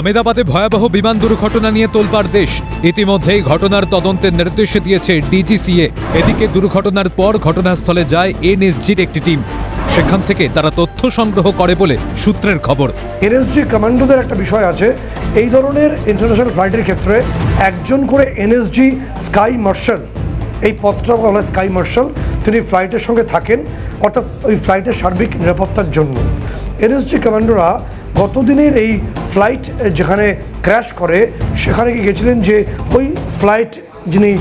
আহমেদাবাদে ভয়াবহ বিমান দুর্ঘটনা নিয়ে তোলপাড় দেশ। ইতিমধ্যেই ঘটনার তদন্তের নির্দেশ দিয়েছে ডিজিসিএ। এদিকে দুর্ঘটনার পর ঘটনাস্থলে যায় এনএসজির একটি টিম। সেখান থেকে তারা তথ্য সংগ্রহ করে বলে সূত্রের খবর। এনএসজি কমান্ডোদের একটা বিষয় আছে, এই ধরনের ইন্টারন্যাশনাল ফ্লাইটের ক্ষেত্রে একজন করে এনএসজি স্কাই মার্শাল, এই পদটা বলা হয় স্কাই মার্শাল, তিনি ফ্লাইটের সঙ্গে থাকেন, অর্থাৎ ওই ফ্লাইটের সার্বিক নিরাপত্তার জন্য। এনএসজি কমান্ডোরা গতদিনের এই ফ্লাইট যেখানে ক্র্যাশ করে সেখানে গিয়েছিলেন, যে ওই ফ্লাইট যিনি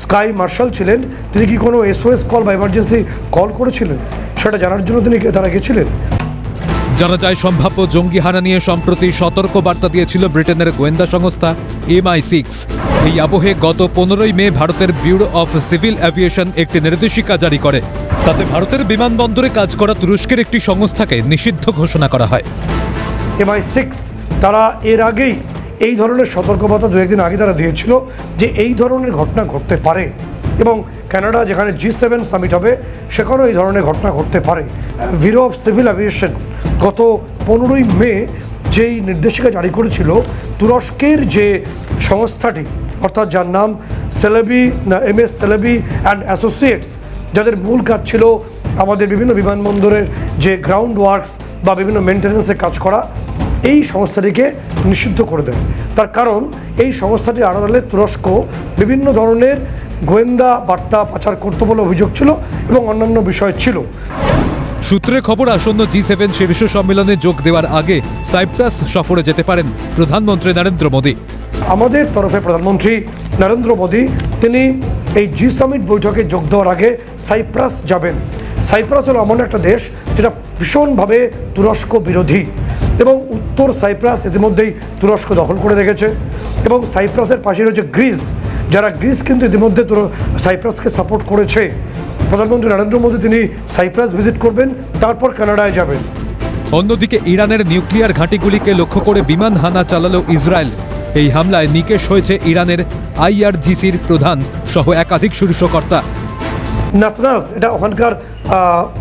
স্কাই মার্শাল ছিলেন তিনি কি কোনো এসওএস কল বা এমার্জেন্সি কল করেছিলেন সেটা জানার জন্য তারা গেছিলেন। জানা যায়, সম্ভাব্য জঙ্গি হানা নিয়ে সম্প্রতি সতর্ক বার্তা দিয়েছিল ব্রিটেনের গোয়েন্দা সংস্থা MI6। এই আবহে গত 15ই মে ভারতের ব্যুরো অফ সিভিল অ্যাভিয়েশন একটি নির্দেশিকা জারি করে। তাতে ভারতের বিমানবন্দরে কাজ করা তুরস্কের একটি সংস্থাকে নিষিদ্ধ ঘোষণা করা হয়। MI6 তারা এর আগেই এই ধরনের সতর্কবার্তা দু একদিন আগে তারা দিয়েছিল যে এই ধরনের ঘটনা ঘটতে পারে, এবং কানাডা যেখানে G7 সামিট হবে সেখানেও এই ধরনের ঘটনা ঘটতে পারে। ব্যুরো অফ সিভিল অ্যাভিয়েশন গত 15ই মে যেই নির্দেশিকা জারি করেছিল, তুরস্কের যে সংস্থাটি অর্থাৎ যার নাম Celebi MS Celebi and associates, যাদের মূল কাজ ছিল আমাদের বিভিন্ন বিমানবন্দরের যে গ্রাউন্ড ওয়ার্কস বা বিভিন্ন মেনটেন্যান্সের কাজ করা, এই সংস্থাটিকে নিষিদ্ধ করে দেয়। তার কারণ এই সংস্থাটির আড়ালে তুরস্ক বিভিন্ন ধরনের গোয়েন্দা বার্তা পাচার করতে বলে অভিযোগ ছিল এবং অন্যান্য বিষয় ছিল। সূত্রে খবর, আসন্ন G7 শীর্ষ সম্মেলনে যোগ দেওয়ার আগে সাইপ্রাস সফরে যেতে পারেন প্রধানমন্ত্রী নরেন্দ্র মোদী। আমাদের তরফে প্রধানমন্ত্রী নরেন্দ্র মোদী তিনি এই জি সামিট বৈঠকে যোগ দেওয়ার আগে সাইপ্রাস যাবেন। সাইপ্রাস হলো এমন একটা দেশ যেটা ভীষণভাবে তুরস্ক বিরোধী, এবং উত্তর সাইপ্রাস ইতিমধ্যেই তুরস্ক দখল করে রেখেছে, এবং সাইপ্রাসের পাশে রয়েছে গ্রিস, যারা গ্রিস কিন্তু ইতিমধ্যে সাইপ্রাসকে সাপোর্ট করেছে। প্রধানমন্ত্রী নরেন্দ্র মোদী তিনি সাইপ্রাস ভিজিট করবেন, তারপর কানাডায় যাবেন। অন্যদিকে ইরানের নিউক্লিয়ার ঘাঁটিগুলিকে লক্ষ্য করে বিমান হানা চালালো ইসরায়েল। এই হামলায় নিকেশ হয়েছে ইরানের IRGCর প্রধান সহ একাধিক শীর্ষকর্তা। নাতনাস এটা ওখানকার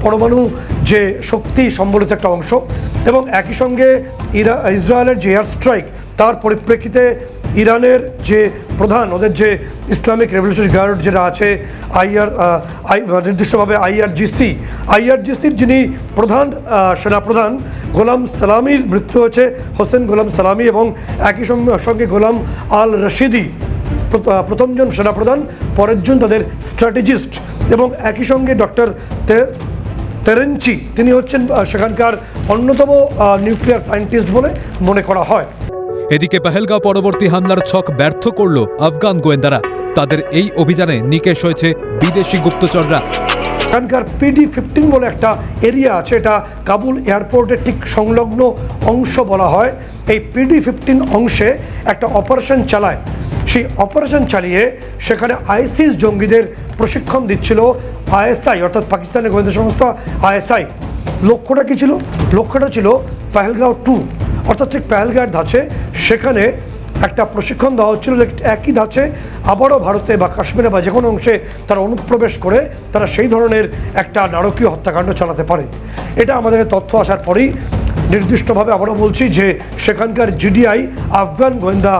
পরমাণু যে শক্তি সম্বলিত একটা অংশ, এবং একই সঙ্গে ইসরায়েলের যে এয়ার স্ট্রাইক তার পরিপ্রেক্ষিতে ইরানের যে প্রধান, ওদের যে ইসলামিক রেভলিউশনারি গার্ড যেটা আছে নির্দিষ্টভাবে IRGCর যিনি প্রধান সেনাপ্রধান গোলাম সালামির মৃত্যু হয়েছে, হোসেন গোলাম সালামি, এবং একই সঙ্গে গোলাম আল রশিদি প্রথমজন সেনাপ্রধান, পরেরজন তাদের স্ট্র্যাটেজিস্ট, এবং একই সঙ্গে ডক্টর তেরেনচি তিনি হচ্ছেন সেখানকার অন্যতম নিউক্লিয়ার সায়েন্টিস্ট বলে মনে করা হয়। এদিকে পেহেলগাঁও পরবর্তী হামলার ছক ব্যর্থ করল আফগান গোয়েন্দারা। তাদের এই অভিযানে নিকেশ হয়েছে বিদেশি গুপ্তচররা। এখানকার PD-15 বলে একটা এরিয়া আছে, এটা কাবুল এয়ারপোর্টের ঠিক সংলগ্ন অংশ বলা হয়। এই PD-15 অংশে একটা অপারেশন চালায়, সেই অপারেশন চালিয়ে সেখানে আইসিস জঙ্গিদের প্রশিক্ষণ দিচ্ছিল ISI, অর্থাৎ পাকিস্তানের গোয়েন্দা সংস্থা ISI। লক্ষ্যটা কী ছিল? লক্ষ্যটা ছিল পেহেলগাঁও 2, অর্থাৎ ঠিক পেহেলগাঁওয়ের ধাঁচে সেখানে একটা প্রশিক্ষণ দেওয়া হচ্ছিল, যে একই ধাঁচে আবারও ভারতে বা কাশ্মীরে বা যে কোনো অংশে তারা অনুপ্রবেশ করে তারা সেই ধরনের একটা নারকীয় হত্যাকাণ্ড চালাতে পারে। এটা আমাদের তথ্য আসার পরেই নির্দিষ্টভাবে আবারও বলছি যে সেখানকার GDI আফগান গোয়েন্দা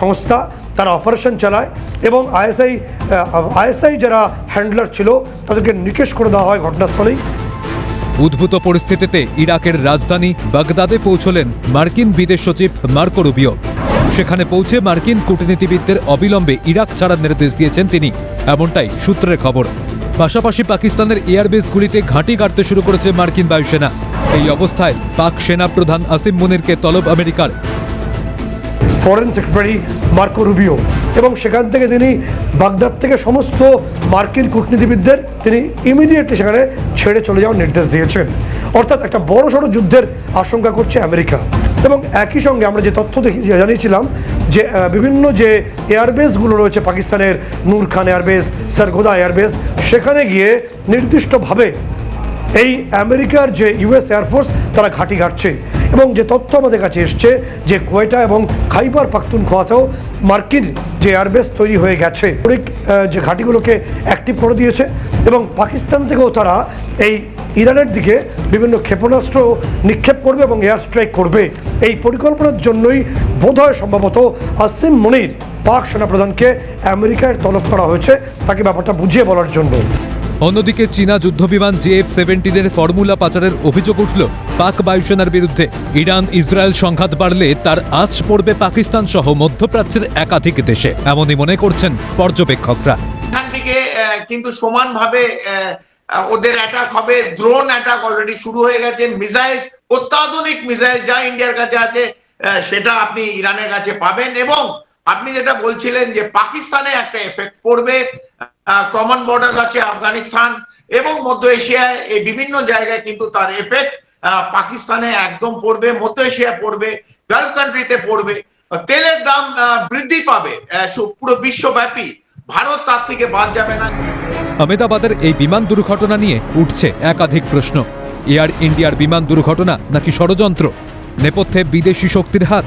সংস্থা তারা অপারেশন চালায়, এবং ISI যারা হ্যান্ডলার ছিল তাদেরকে নিকেশ করে দেওয়া হয় ঘটনাস্থলেই। উদ্ভূত পরিস্থিতিতে ইরাকের রাজধানী বাগদাদে পৌঁছলেন মার্কিন বিদেশ সচিব মার্কো রুবিও। সেখানে পৌঁছে মার্কিন কূটনীতিবিদদের অবিলম্বে ইরাক ছাড়ার নির্দেশ দিয়েছেন তিনি, এমনটাই সূত্রের খবর। পাশাপাশি পাকিস্তানের এয়ারবেসগুলিতে ঘাঁটি গাড়তে শুরু করেছে মার্কিন বায়ুসেনা। এই অবস্থায় পাক সেনা প্রধান আসিম মুনিরকে তলব আমেরিকার। ফরেন সেক্রেটারি মার্কো রুবিও, এবং সেখান থেকে তিনি বাগদাদ থেকে সমস্ত মার্কিন কূটনীতিবিদদের তিনি ইমিডিয়েটলি সেখানে ছেড়ে চলে যাওয়ার নির্দেশ দিয়েছেন। অর্থাৎ একটা বড়সড় যুদ্ধের আশঙ্কা করছে আমেরিকা। এবং একই সঙ্গে আমরা যে তথ্য জানিয়েছিলাম যে বিভিন্ন যে এয়ারবেসগুলো রয়েছে পাকিস্তানের, নূর খান এয়ারবেস, সারগোদা এয়ারবেস, সেখানে গিয়ে নির্দিষ্টভাবে এই আমেরিকার যে US এয়ারফোর্স তারা ঘাঁটি ঘাটছে, এবং যে তথ্য আমাদের কাছে এসছে যে কোয়েটা এবং খাইবার পাখতুনখোয়াতেও মার্কিন যে এয়ারবেস তৈরি হয়ে গেছে, যে ঘাঁটিগুলোকে অ্যাক্টিভ করে দিয়েছে এবং পাকিস্তান থেকেও তারা এই ইরানের দিকে বিভিন্ন ক্ষেপণাস্ত্র নিক্ষেপ করবে এবং এয়ার স্ট্রাইক করবে। এই পরিকল্পনার জন্যই বোধহয় সম্ভবত আসিম মনির পাক সেনাপ্রধানকে আমেরিকায় তলব করা হয়েছে, তাকে ব্যাপারটা বুঝিয়ে বলার জন্য। অন্যদিকে চীনা যুদ্ধবিমান JF-17 ফর্মুলা পাচারের অভিযোগ উঠল পাক বায়ুসেনার বিরুদ্ধে। ইরান ইসরায়েল সংঘাত বাড়লে তার আঁচ পড়বে পাকিস্তান সহ মধ্যপ্রাচ্যের একাধিক দেশে, এমনই মনে করছেন পর্যবেক্ষকরা। এখান থেকে কিন্তু সমানভাবে ওদের অ্যাটাক হবে। ড্রোন অ্যাটাক অলরেডি শুরু হয়ে গেছে। মিসাইল, অত্যাধুনিক মিসাইল যা ইন্ডিয়ার কাছে আছে সেটা আপনি ইরানের কাছে পাবেন। এবং আপনি যেটা বলছিলেন যে পাকিস্তানে একটা এফেক্ট পড়বে, কমন বর্ডার আছে আফগানিস্তান এবং মধ্য এশিয়ায়, এই বিভিন্ন জায়গায় কিন্তু তার এফেক্ট পাকিস্তানে একদম পড়বে, মধ্য এশিয়ায় পড়বে, গালফ কান্ট্রিতে পড়বে। তেলের দাম বৃদ্ধি পাবে পুরো বিশ্বব্যাপী, ভারত তার থেকে বাদ যাবে না। আহমেদাবাদের এই বিমান দুর্ঘটনা নিয়ে উঠছে একাধিক প্রশ্ন। এয়ার ইন্ডিয়ার বিমান দুর্ঘটনা নাকি ষড়যন্ত্র? নেপথ্যে বিদেশি শক্তির হাত?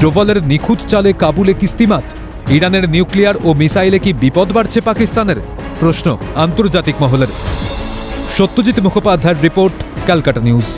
ডোভালের নিখুঁত চালে কাবুলে কিস্তিমাত? ইরানের নিউক্লিয়ার ও মিসাইলে কি বিপদ বাড়ছে পাকিস্তানের? প্রশ্ন আন্তর্জাতিক মহলের। সত্যজিৎ মুখোপাধ্যায়ের রিপোর্ট, ক্যালকাটা নিউজ।